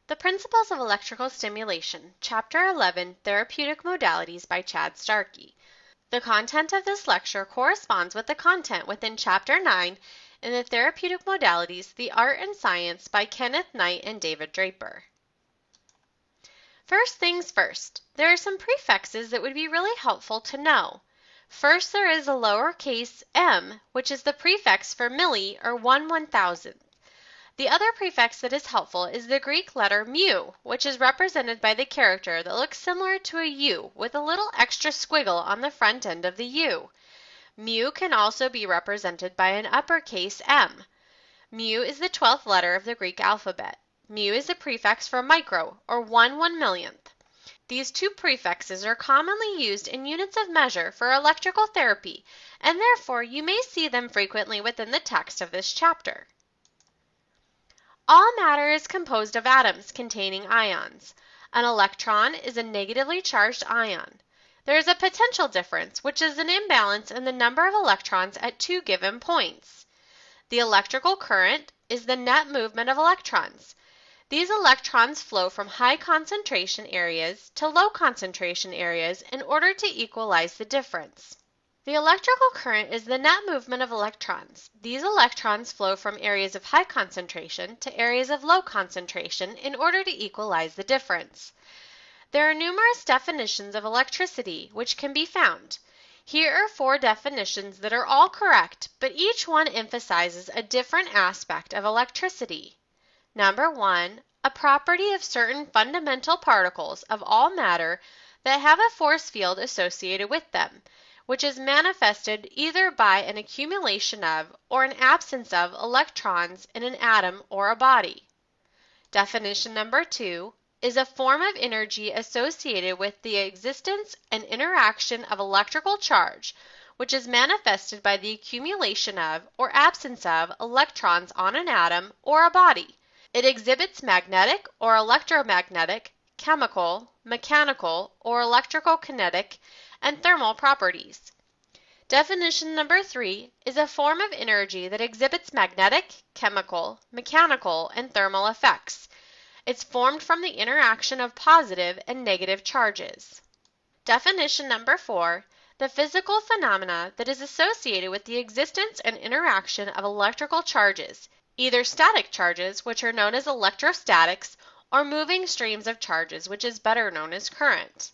The Principles of Electrical Stimulation, Chapter 11, Therapeutic Modalities by Chad Starkey. The content of this lecture corresponds with the content within Chapter 9 in the Therapeutic Modalities, The Art and Science by Kenneth Knight and David Draper. First things first, there are some prefixes that would be really helpful to know. First, there is a lowercase m, which is the prefix for milli or 1/1000th. The other prefix that is helpful is the Greek letter mu, which is represented by the character that looks similar to a U with a little extra squiggle on the front end of the U. Mu can also be represented by an uppercase M. Mu is the 12th letter of the Greek alphabet. Mu is a prefix for micro, or 1/1,000,000th. These two prefixes are commonly used in units of measure for electrical therapy, and therefore you may see them frequently within the text of this chapter. All matter is composed of atoms containing ions. An electron is a negatively charged ion. There is a potential difference, which is an imbalance in the number of electrons at two given points. The electrical current is the net movement of electrons. These electrons flow from high concentration areas to low concentration areas in order to equalize the difference. The electrical current is the net movement of electrons. These electrons flow from areas of high concentration to areas of low concentration in order to equalize the difference. There are numerous definitions of electricity which can be found. Here are 4 definitions that are all correct, but each one emphasizes a different aspect of electricity. Number 1, a property of certain fundamental particles of all matter that have a force field associated with them, which is manifested either by an accumulation of or an absence of electrons in an atom or a body. Definition number 2 is a form of energy associated with the existence and interaction of electrical charge, which is manifested by the accumulation of or absence of electrons on an atom or a body. It exhibits magnetic or electromagnetic, chemical, mechanical, or electrical kinetic, and thermal properties. Definition number 3 is a form of energy that exhibits magnetic, chemical, mechanical, and thermal effects. It's formed from the interaction of positive and negative charges. Definition number 4, the physical phenomena that is associated with the existence and interaction of electrical charges, either static charges, which are known as electrostatics, or moving streams of charges, which is better known as current.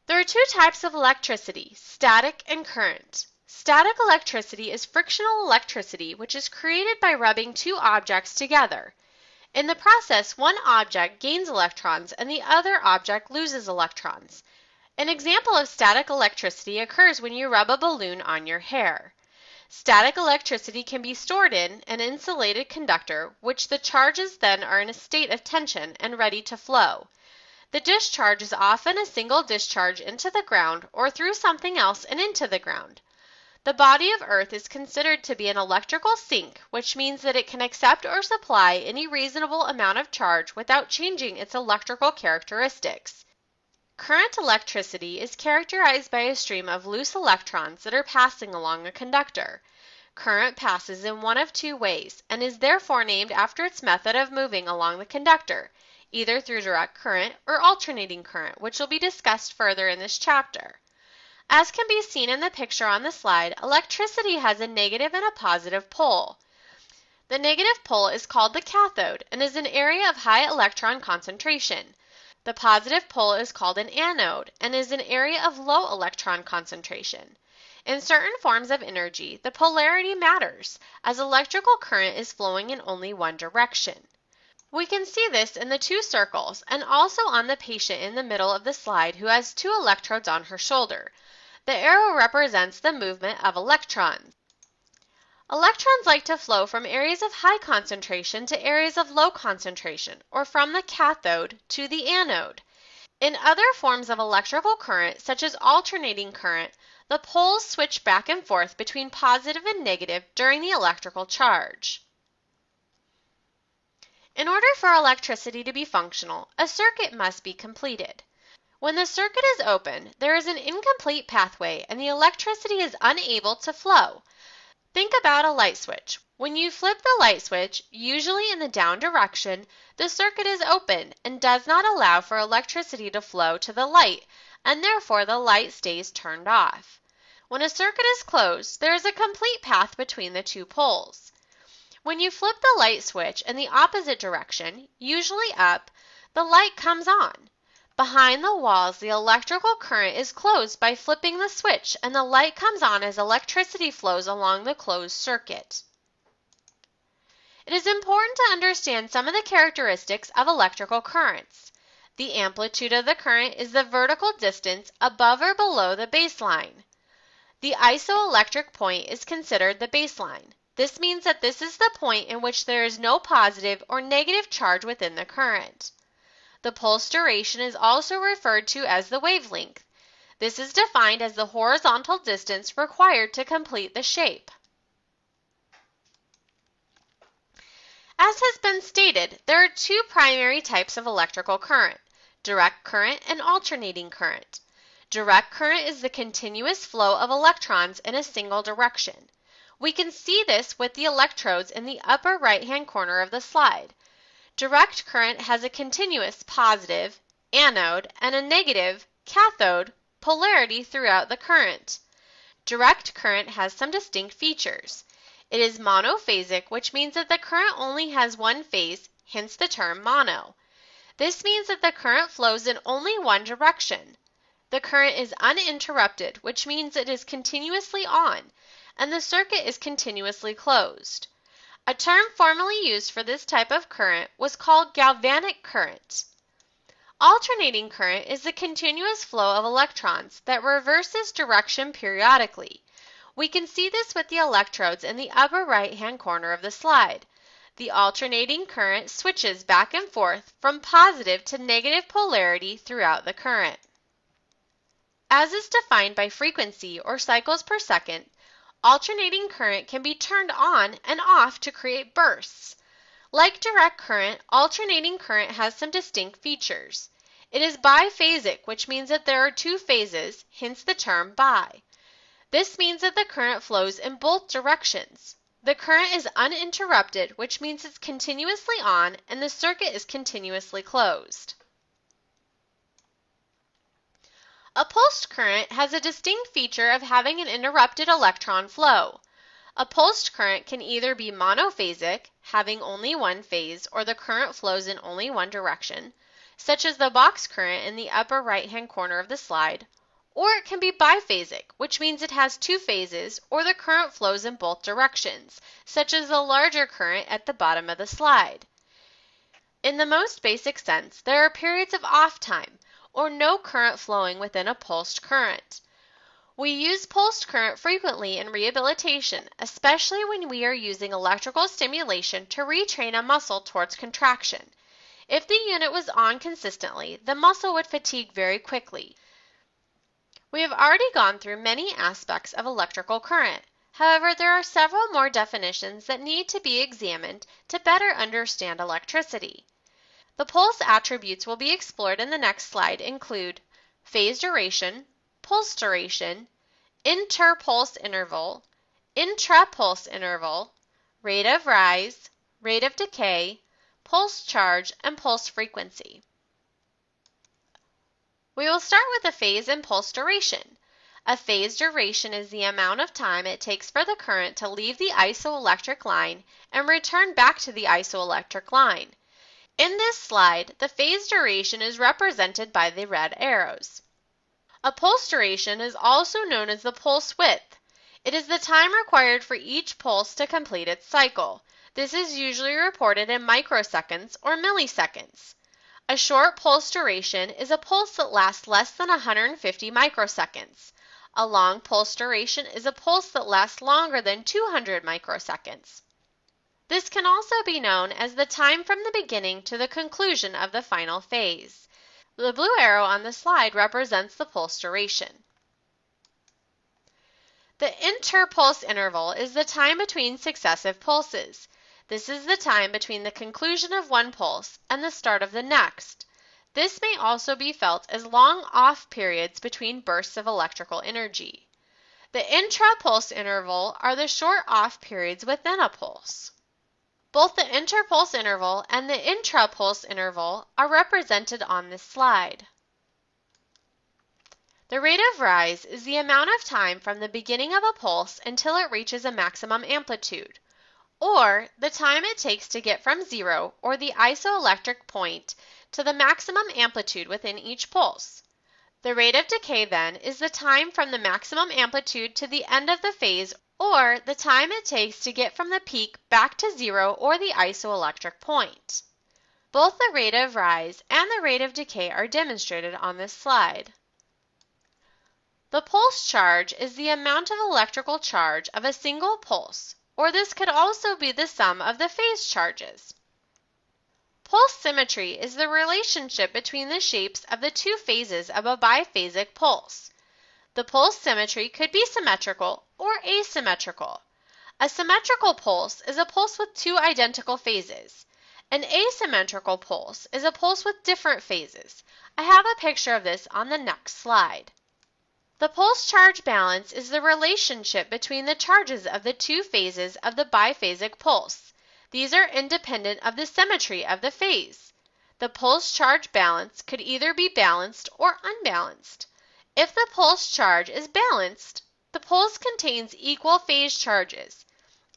There are 2 types of electricity, static and current. Static electricity is frictional electricity, which is created by rubbing 2 objects together. In the process, one object gains electrons and the other object loses electrons. An example of static electricity occurs when you rub a balloon on your hair. Static electricity can be stored in an insulated conductor, which the charges then are in a state of tension and ready to flow. The discharge is often a single discharge into the ground or through something else and into the ground. The body of Earth is considered to be an electrical sink, which means that it can accept or supply any reasonable amount of charge without changing its electrical characteristics. Current electricity is characterized by a stream of loose electrons that are passing along a conductor. Current passes in one of 2 ways and is therefore named after its method of moving along the conductor, either through direct current or alternating current, which will be discussed further in this chapter. As can be seen in the picture on the slide, electricity has a negative and a positive pole. The negative pole is called the cathode and is an area of high electron concentration. The positive pole is called an anode and is an area of low electron concentration. In certain forms of energy, the polarity matters, as electrical current is flowing in only one direction. We can see this in the 2 circles and also on the patient in the middle of the slide who has 2 electrodes on her shoulder. The arrow represents the movement of electrons. Electrons like to flow from areas of high concentration to areas of low concentration, or from the cathode to the anode. In other forms of electrical current, such as alternating current, the poles switch back and forth between positive and negative during the electrical charge. In order for electricity to be functional, a circuit must be completed. When the circuit is open, there is an incomplete pathway and the electricity is unable to flow. Think about a light switch. When you flip the light switch, usually in the down direction, the circuit is open and does not allow for electricity to flow to the light, and therefore the light stays turned off. When a circuit is closed, there is a complete path between the two poles. When you flip the light switch in the opposite direction, usually up, the light comes on. Behind the walls, the electrical current is closed by flipping the switch, and the light comes on as electricity flows along the closed circuit. It is important to understand some of the characteristics of electrical currents. The amplitude of the current is the vertical distance above or below the baseline. The isoelectric point is considered the baseline. This means that this is the point in which there is no positive or negative charge within the current. The pulse duration is also referred to as the wavelength. This is defined as the horizontal distance required to complete the shape. As has been stated, there are two primary types of electrical current: direct current and alternating current. Direct current is the continuous flow of electrons in a single direction. We can see this with the electrodes in the upper right-hand corner of the slide. Direct current has a continuous positive, anode, and a negative, cathode, polarity throughout the current. Direct current has some distinct features. It is monophasic, which means that the current only has one phase, hence the term mono. This means that the current flows in only one direction. The current is uninterrupted, which means it is continuously on, and the circuit is continuously closed. A term formerly used for this type of current was called galvanic current. Alternating current is the continuous flow of electrons that reverses direction periodically. We can see this with the electrodes in the upper right-hand corner of the slide. The alternating current switches back and forth from positive to negative polarity throughout the current. As is defined by frequency or cycles per second, alternating current can be turned on and off to create bursts. Like direct current, alternating current has some distinct features. It is biphasic, which means that there are two phases, hence the term bi. This means that the current flows in both directions. The current is uninterrupted, which means it's continuously on and the circuit is continuously closed. A pulsed current has a distinct feature of having an interrupted electron flow. A pulsed current can either be monophasic, having only one phase, or the current flows in only one direction, such as the box current in the upper right-hand corner of the slide, or it can be biphasic, which means it has two phases, or the current flows in both directions, such as the larger current at the bottom of the slide. In the most basic sense, there are periods of off time, or no current flowing within a pulsed current. We use pulsed current frequently in rehabilitation, especially when we are using electrical stimulation to retrain a muscle towards contraction. If the unit was on consistently, the muscle would fatigue very quickly. We have already gone through many aspects of electrical current. However, there are several more definitions that need to be examined to better understand electricity. The pulse attributes will be explored in the next slide include phase duration, pulse duration, interpulse interval, intrapulse interval, rate of rise, rate of decay, pulse charge, and pulse frequency. We will start with the phase and pulse duration. A phase duration is the amount of time it takes for the current to leave the isoelectric line and return back to the isoelectric line. In this slide, the phase duration is represented by the red arrows. A pulse duration is also known as the pulse width. It is the time required for each pulse to complete its cycle. This is usually reported in microseconds or milliseconds. A short pulse duration is a pulse that lasts less than 150 microseconds. A long pulse duration is a pulse that lasts longer than 200 microseconds. This can also be known as the time from the beginning to the conclusion of the final phase. The blue arrow on the slide represents the pulse duration. The interpulse interval is the time between successive pulses. This is the time between the conclusion of one pulse and the start of the next. This may also be felt as long off periods between bursts of electrical energy. The intra-pulse interval are the short off periods within a pulse. Both the interpulse interval and the intra-pulse interval are represented on this slide. The rate of rise is the amount of time from the beginning of a pulse until it reaches a maximum amplitude, or the time it takes to get from zero, or the isoelectric point, to the maximum amplitude within each pulse. The rate of decay, then, is the time from the maximum amplitude to the end of the phase, or the time it takes to get from the peak back to zero or the isoelectric point. Both the rate of rise and the rate of decay are demonstrated on this slide. The pulse charge is the amount of electrical charge of a single pulse, or this could also be the sum of the phase charges. Pulse symmetry is the relationship between the shapes of the two phases of a biphasic pulse. The pulse symmetry could be symmetrical or asymmetrical. A symmetrical pulse is a pulse with two identical phases. An asymmetrical pulse is a pulse with different phases. I have a picture of this on the next slide. The pulse charge balance is the relationship between the charges of the two phases of the biphasic pulse. These are independent of the symmetry of the phase. The pulse charge balance could either be balanced or unbalanced. If the pulse charge is balanced, the pulse contains equal phase charges.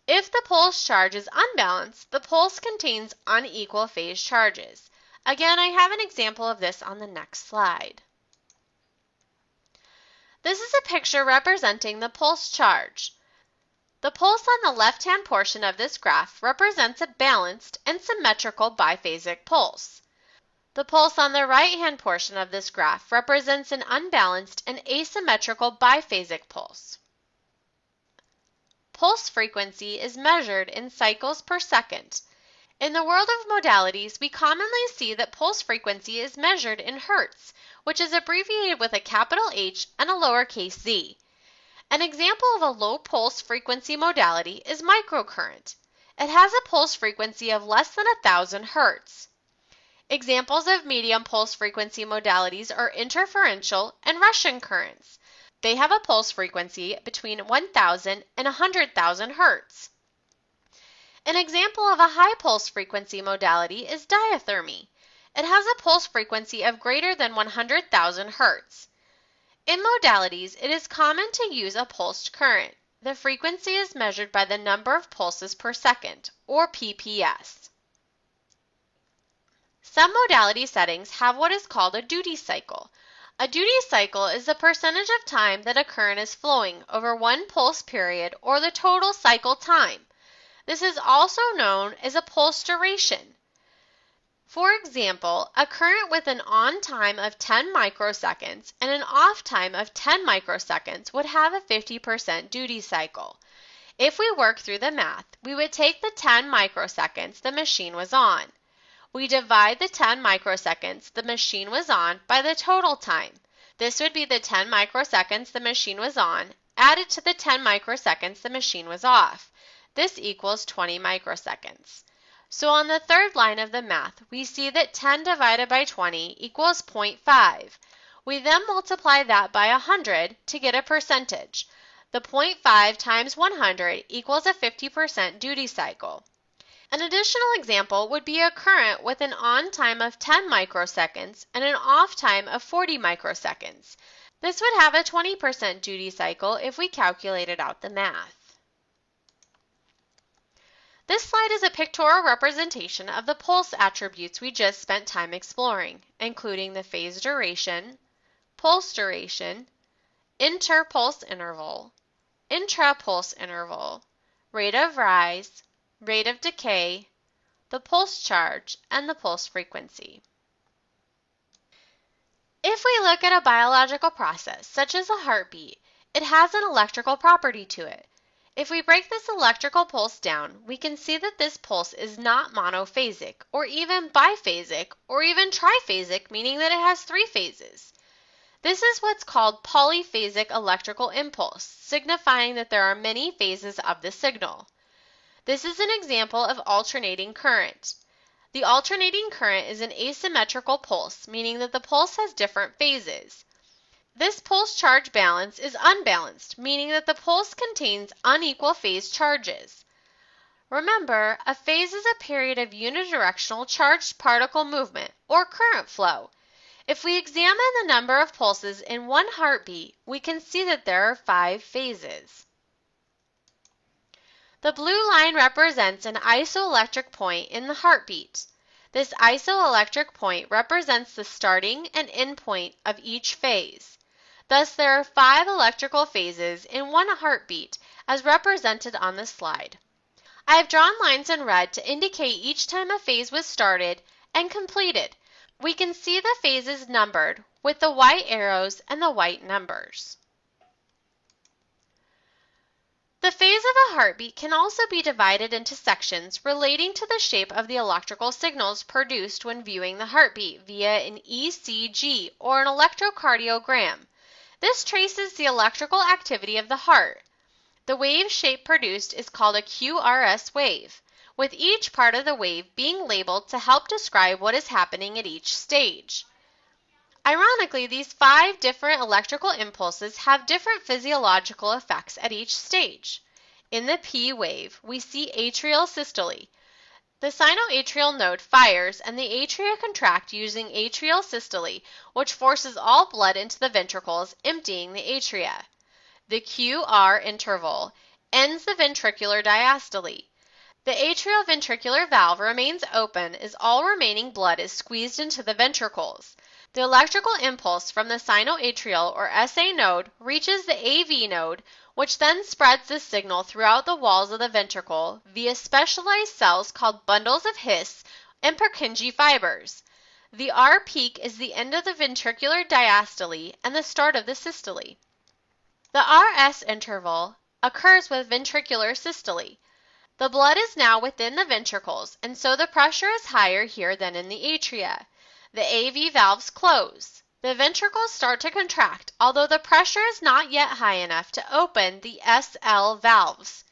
If the pulse charge is unbalanced, the pulse contains unequal phase charges. Again, I have an example of this on the next slide. This is a picture representing the pulse charge. The pulse on the left-hand portion of this graph represents a balanced and symmetrical biphasic pulse. The pulse on the right-hand portion of this graph represents an unbalanced and asymmetrical biphasic pulse. Pulse frequency is measured in cycles per second. In the world of modalities, we commonly see that pulse frequency is measured in hertz, which is abbreviated with a capital H and a lowercase z. An example of a low pulse frequency modality is microcurrent. It has a pulse frequency of less than 1,000 hertz. Examples of medium pulse frequency modalities are interferential and Russian currents. They have a pulse frequency between 1,000 and 100,000 hertz. An example of a high pulse frequency modality is diathermy. It has a pulse frequency of greater than 100,000 hertz. In modalities, it is common to use a pulsed current. The frequency is measured by the number of pulses per second, or PPS. Some modality settings have what is called a duty cycle. A duty cycle is the percentage of time that a current is flowing over one pulse period, or the total cycle time. This is also known as a pulse duration. For example, a current with an on time of 10 microseconds and an off time of 10 microseconds would have a 50% duty cycle. If we work through the math, we would take the 10 microseconds the machine was on. We divide the 10 microseconds the machine was on by the total time. This would be the 10 microseconds the machine was on added to the 10 microseconds the machine was off. This equals 20 microseconds. So on the third line of the math, we see that 10 divided by 20 equals 0.5. We then multiply that by 100 to get a percentage. The 0.5 times 100 equals a 50% duty cycle. An additional example would be a current with an on time of 10 microseconds and an off time of 40 microseconds. This would have a 20% duty cycle if we calculated out the math. This slide is a pictorial representation of the pulse attributes we just spent time exploring, including the phase duration, pulse duration, interpulse interval, intrapulse interval, rate of rise, rate of decay, the pulse charge, and the pulse frequency. If we look at a biological process, such as a heartbeat, it has an electrical property to it. If we break this electrical pulse down, we can see that this pulse is not monophasic, or even biphasic, or even triphasic, meaning that it has three phases. This is what's called polyphasic electrical impulse, signifying that there are many phases of the signal. This is an example of alternating current. The alternating current is an asymmetrical pulse, meaning that the pulse has different phases. This pulse charge balance is unbalanced, meaning that the pulse contains unequal phase charges. Remember, a phase is a period of unidirectional charged particle movement, or current flow. If we examine the number of pulses in one heartbeat, we can see that there are 5 phases. The blue line represents an isoelectric point in the heartbeat. This isoelectric point represents the starting and end point of each phase. Thus, there are 5 electrical phases in one heartbeat, as represented on the slide. I have drawn lines in red to indicate each time a phase was started and completed. We can see the phases numbered with the white arrows and the white numbers. The phase of a heartbeat can also be divided into sections relating to the shape of the electrical signals produced when viewing the heartbeat via an ECG or an electrocardiogram. This traces the electrical activity of the heart. The wave shape produced is called a QRS wave, with each part of the wave being labeled to help describe what is happening at each stage. Ironically, these 5 different electrical impulses have different physiological effects at each stage. In the P wave, we see atrial systole. The sinoatrial node fires and the atria contract using atrial systole, which forces all blood into the ventricles, emptying the atria. The QR interval ends the ventricular diastole. The atrioventricular valve remains open as all remaining blood is squeezed into the ventricles. The electrical impulse from the sinoatrial or SA node reaches the AV node, which then spreads the signal throughout the walls of the ventricle via specialized cells called bundles of His and Purkinje fibers. The R peak is the end of the ventricular diastole and the start of the systole. The RS interval occurs with ventricular systole. The blood is now within the ventricles, and so the pressure is higher here than in the atria. The AV valves close. The ventricles start to contract, although the pressure is not yet high enough to open the SL valves.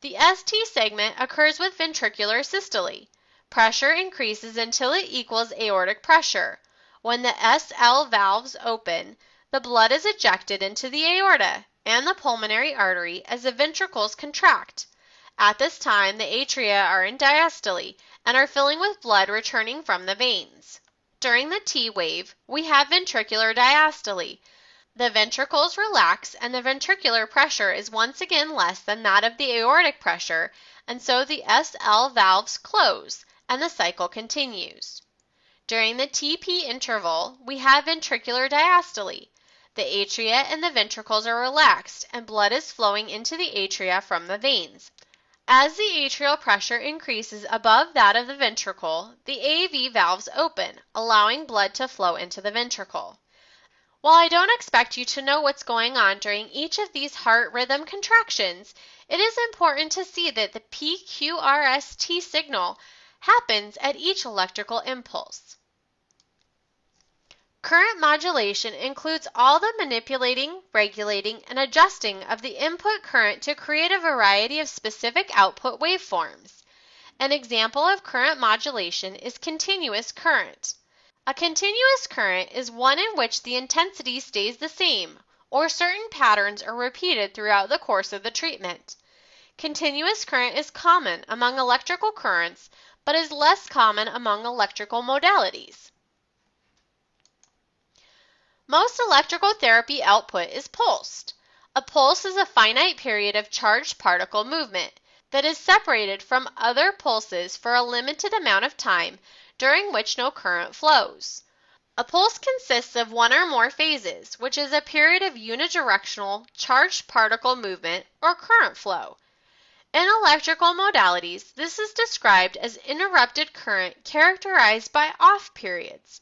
The ST segment occurs with ventricular systole. Pressure increases until it equals aortic pressure. When the SL valves open, the blood is ejected into the aorta and the pulmonary artery as the ventricles contract. At this time, the atria are in diastole and are filling with blood returning from the veins. During the T wave, we have ventricular diastole. The ventricles relax and the ventricular pressure is once again less than that of the aortic pressure, and so the SL valves close and the cycle continues. During the TP interval, we have ventricular diastole. The atria and the ventricles are relaxed and blood is flowing into the atria from the veins. As the atrial pressure increases above that of the ventricle, the AV valves open, allowing blood to flow into the ventricle. While I don't expect you to know what's going on during each of these heart rhythm contractions, it is important to see that the PQRST signal happens at each electrical impulse. Current modulation includes all the manipulating, regulating, and adjusting of the input current to create a variety of specific output waveforms. An example of current modulation is continuous current. A continuous current is one in which the intensity stays the same, or certain patterns are repeated throughout the course of the treatment. Continuous current is common among electrical currents, but is less common among electrical modalities. Most electrical therapy output is pulsed. A pulse is a finite period of charged particle movement that is separated from other pulses for a limited amount of time during which no current flows. A pulse consists of one or more phases, which is a period of unidirectional charged particle movement or current flow. In electrical modalities, this is described as interrupted current characterized by off periods.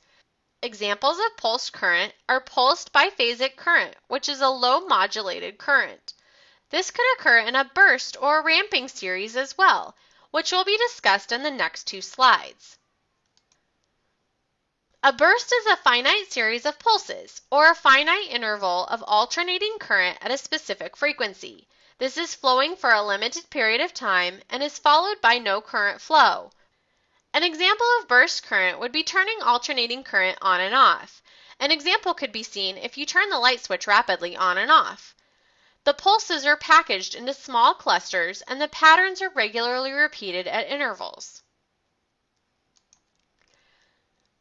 Examples of pulsed current are pulsed biphasic current, which is a low modulated current. This could occur in a burst or ramping series as well, which will be discussed in the next 2 slides. A burst is a finite series of pulses, or a finite interval of alternating current at a specific frequency. This is flowing for a limited period of time and is followed by no current flow. An example of burst current would be turning alternating current on and off. An example could be seen if you turn the light switch rapidly on and off. The pulses are packaged into small clusters and the patterns are regularly repeated at intervals.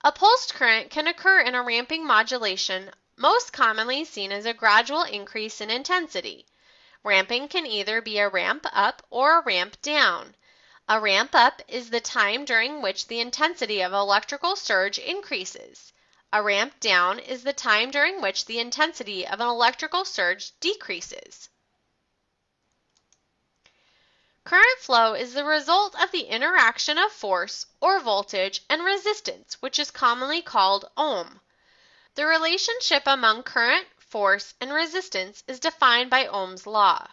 A pulsed current can occur in a ramping modulation, most commonly seen as a gradual increase in intensity. Ramping can either be a ramp up or a ramp down. A ramp up is the time during which the intensity of electrical surge increases. A ramp down is the time during which the intensity of an electrical surge decreases. Current flow is the result of the interaction of force or voltage and resistance, which is commonly called ohm. The relationship among current, force, and resistance is defined by Ohm's law.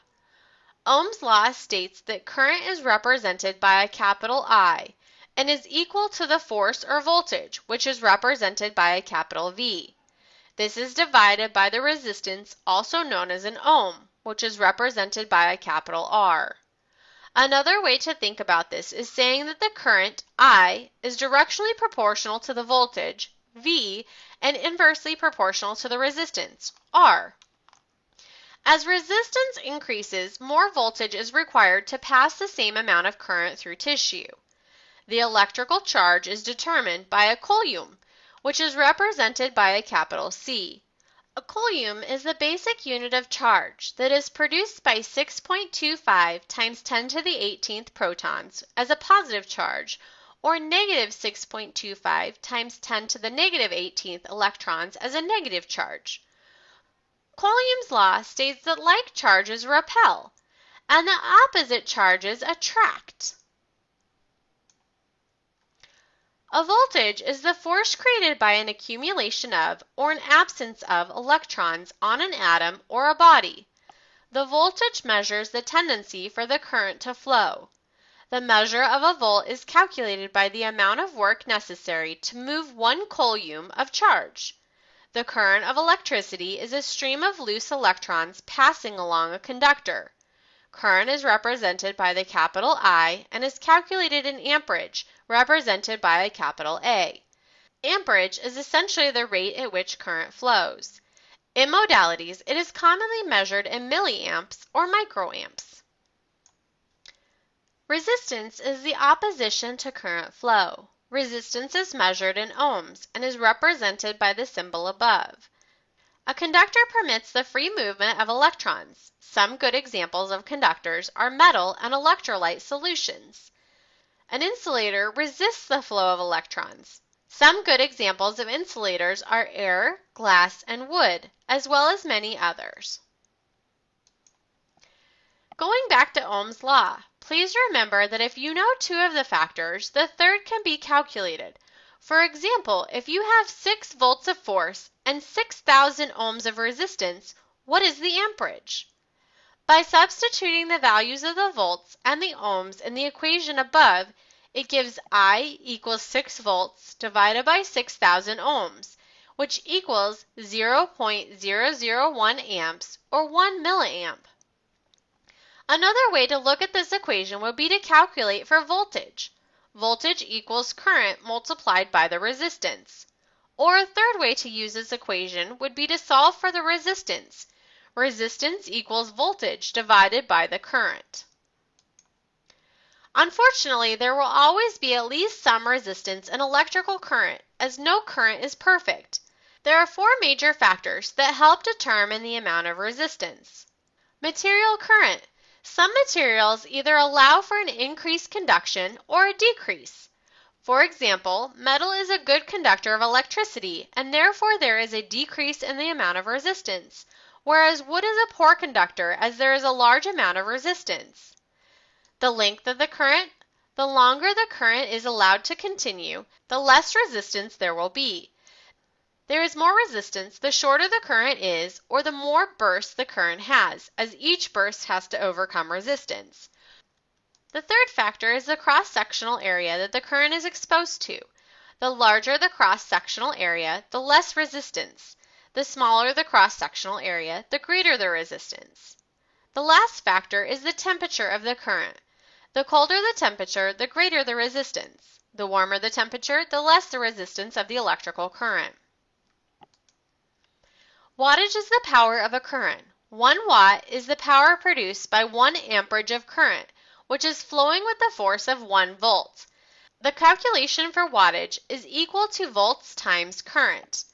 Ohm's law states that current is represented by a capital I and is equal to the force or voltage, which is represented by a capital V. This is divided by the resistance, also known as an ohm, which is represented by a capital R. Another way to think about this is saying that the current, I, is directionally proportional to the voltage, V, and inversely proportional to the resistance, R. As resistance increases, more voltage is required to pass the same amount of current through tissue. The electrical charge is determined by a coulomb, which is represented by a capital C. A coulomb is the basic unit of charge that is produced by 6.25 times 10 to the 18th protons as a positive charge, or negative 6.25 times 10 to the negative 18th electrons as a negative charge. Coulomb's law states that like charges repel, and the opposite charges attract. A voltage is the force created by an accumulation of or an absence of electrons on an atom or a body. The voltage measures the tendency for the current to flow. The measure of a volt is calculated by the amount of work necessary to move 1 coulomb of charge. The current of electricity is a stream of loose electrons passing along a conductor. Current is represented by the capital I and is calculated in amperage, represented by a capital A. Amperage is essentially the rate at which current flows. In modalities, it is commonly measured in milliamps or microamps. Resistance is the opposition to current flow. Resistance is measured in ohms and is represented by the symbol above. A conductor permits the free movement of electrons. Some good examples of conductors are metal and electrolyte solutions. An insulator resists the flow of electrons. Some good examples of insulators are air, glass, and wood, as well as many others. Going back to Ohm's law, please remember that if you know 2 of the factors, the third can be calculated. For example, if you have 6 volts of force and 6,000 ohms of resistance, what is the amperage? By substituting the values of the volts and the ohms in the equation above, it gives I equals 6 volts divided by 6,000 ohms, which equals 0.001 amps or 1 milliamp. Another way to look at this equation would be to calculate for voltage. Voltage equals current multiplied by the resistance. Or a third way to use this equation would be to solve for the resistance. Resistance equals voltage divided by the current. Unfortunately, there will always be at least some resistance in electrical current, as no current is perfect. There are 4 major factors that help determine the amount of resistance. Material current. Some materials either allow for an increased conduction or a decrease. For example, metal is a good conductor of electricity, and therefore there is a decrease in the amount of resistance, whereas wood is a poor conductor as there is a large amount of resistance. The length of the current. The longer the current is allowed to continue, the less resistance there will be. There is more resistance the shorter the current is or the more bursts the current has, as each burst has to overcome resistance. The third factor is the cross-sectional area that the current is exposed to. The larger the cross-sectional area, the less resistance. The smaller the cross-sectional area, the greater the resistance. The last factor is the temperature of the current. The colder the temperature, the greater the resistance. The warmer the temperature, the less the resistance of the electrical current. Wattage is the power of a current. 1 watt is the power produced by 1 amperage of current, which is flowing with the force of 1 volt. The calculation for wattage is equal to volts times current.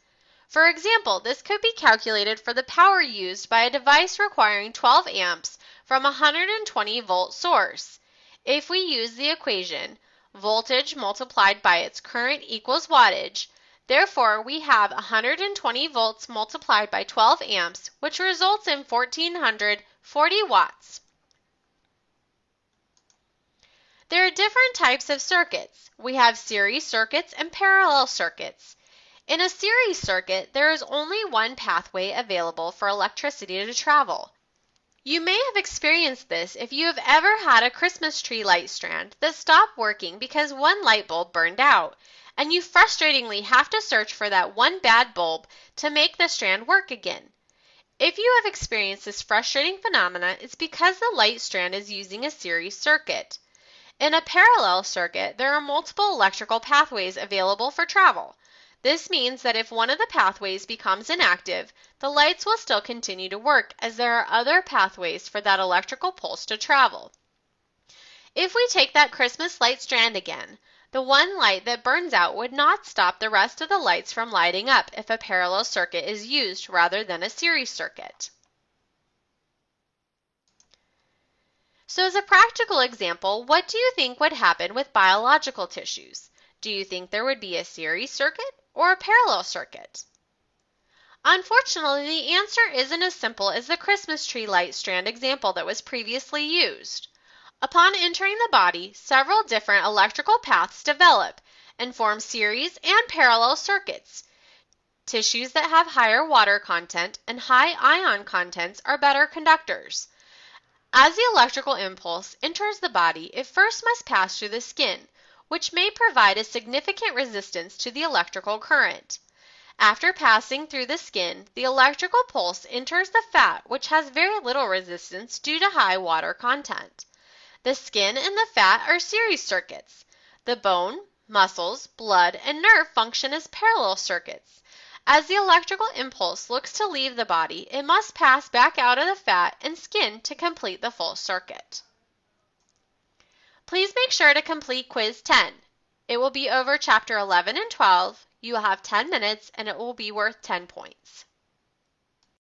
For example, this could be calculated for the power used by a device requiring 12 amps from a 120 volt source. If we use the equation, voltage multiplied by its current equals wattage, therefore we have 120 volts multiplied by 12 amps, which results in 1440 watts. There are different types of circuits. We have series circuits and parallel circuits. In a series circuit, there is only one pathway available for electricity to travel. You may have experienced this if you have ever had a Christmas tree light strand that stopped working because one light bulb burned out, and you frustratingly have to search for that one bad bulb to make the strand work again. If you have experienced this frustrating phenomena, it's because the light strand is using a series circuit. In a parallel circuit, there are multiple electrical pathways available for travel. This means that if one of the pathways becomes inactive, the lights will still continue to work as there are other pathways for that electrical pulse to travel. If we take that Christmas light strand again, the one light that burns out would not stop the rest of the lights from lighting up if a parallel circuit is used rather than a series circuit. So as a practical example, what do you think would happen with biological tissues? Do you think there would be a series circuit or a parallel circuit? Unfortunately, the answer isn't as simple as the Christmas tree light strand example that was previously used. Upon entering the body, several different electrical paths develop and form series and parallel circuits. Tissues that have higher water content and high ion contents are better conductors. As the electrical impulse enters the body, it first must pass through the skin, which may provide a significant resistance to the electrical current. After passing through the skin, the electrical pulse enters the fat, which has very little resistance due to high water content. The skin and the fat are series circuits. The bone, muscles, blood, and nerve function as parallel circuits. As the electrical impulse looks to leave the body, it must pass back out of the fat and skin to complete the full circuit. Please make sure to complete Quiz 10. It will be over Chapter 11 and 12. You will have 10 minutes and it will be worth 10 points.